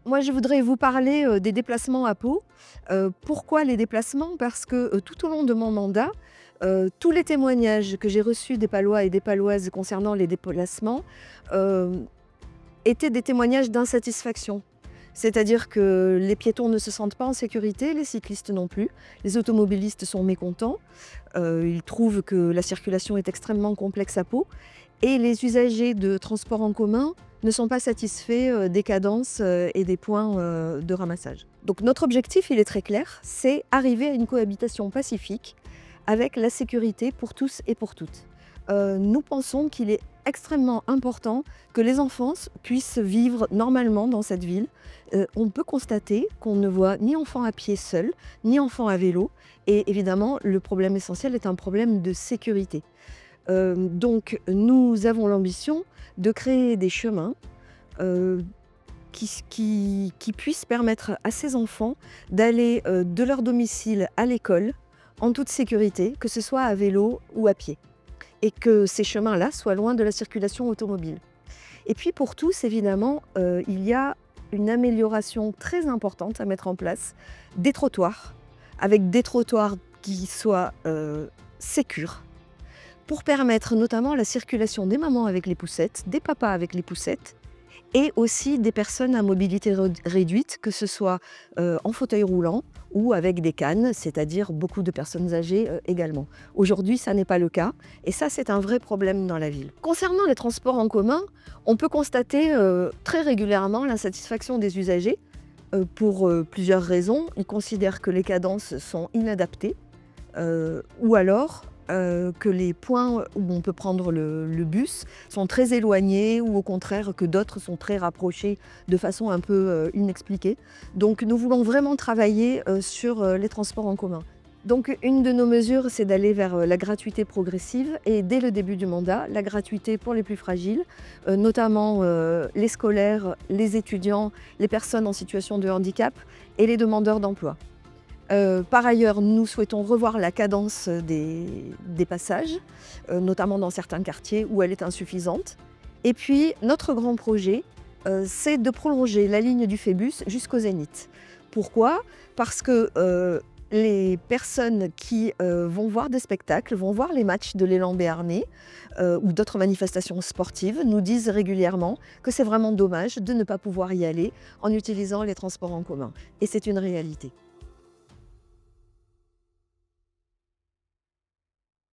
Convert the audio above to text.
Moi, je voudrais vous parler, des déplacements à Pau. Pourquoi les déplacements? Parce que, tout au long de mon mandat, tous les témoignages que j'ai reçus des Palois et des Paloises concernant les déplacements, hem, étaient des témoignages d'insatisfaction. C'est-à-dire que les piétons ne se sentent pas en sécurité, les cyclistes non plus, les automobilistes sont mécontents, ils trouvent que la circulation est extrêmement complexe à Pau et les usagers de transports en commun ne sont pas satisfaits, des cadences, et des points, de ramassage. Donc notre objectif, il est très clair, c'est arriver à une cohabitation pacifique avec la sécurité pour tous et pour toutes. Nous pensons qu'il est extrêmement important que les enfants puissent vivre normalement dans cette ville. On peut constater qu'on ne voit ni enfants à pied seuls, ni enfants à vélo et évidemment le problème essentiel est un problème de sécurité. Donc nous avons l'ambition de créer des chemins, heu, qui puissent permettre à ces enfants d'aller, de leur domicile à l'école en toute sécurité, que ce soit à vélo ou à pied et que ces chemins-là soient loin de la circulation automobile. Et puis pour tous, évidemment, il y a une amélioration très importante à mettre en place, des trottoirs, avec des trottoirs qui soient, sécures, pour permettre notamment la circulation des mamans avec les poussettes, des papas avec les poussettes et aussi des personnes à mobilité réduite, que ce soit en fauteuil roulant ou avec des cannes, c'est-à-dire beaucoup de personnes âgées également. Aujourd'hui, ça n'est pas le cas et ça, c'est un vrai problème dans la ville. Concernant les transports en commun, on peut constater très régulièrement l'insatisfaction des usagers pour plusieurs raisons. Ils considèrent que les cadences sont inadaptées ou alors que les points où on peut prendre le bus sont très éloignés ou au contraire que d'autres sont très rapprochés de façon un peu inexpliquée. Donc nous voulons vraiment travailler sur les transports en commun. Donc une de nos mesures, c'est d'aller vers la gratuité progressive et dès le début du mandat, la gratuité pour les plus fragiles, notamment les scolaires, les étudiants, les personnes en situation de handicap et les demandeurs d'emploi. Par ailleurs, nous souhaitons revoir la cadence des passages, notamment dans certains quartiers où elle est insuffisante. Et puis, notre grand projet, c'est de prolonger la ligne du Phébus jusqu'au Zénith. Pourquoi? Parce que les personnes qui vont voir des spectacles, vont voir les matchs de l'élan béarnais ou d'autres manifestations sportives, nous disent régulièrement que c'est vraiment dommage de ne pas pouvoir y aller en utilisant les transports en commun. Et c'est une réalité.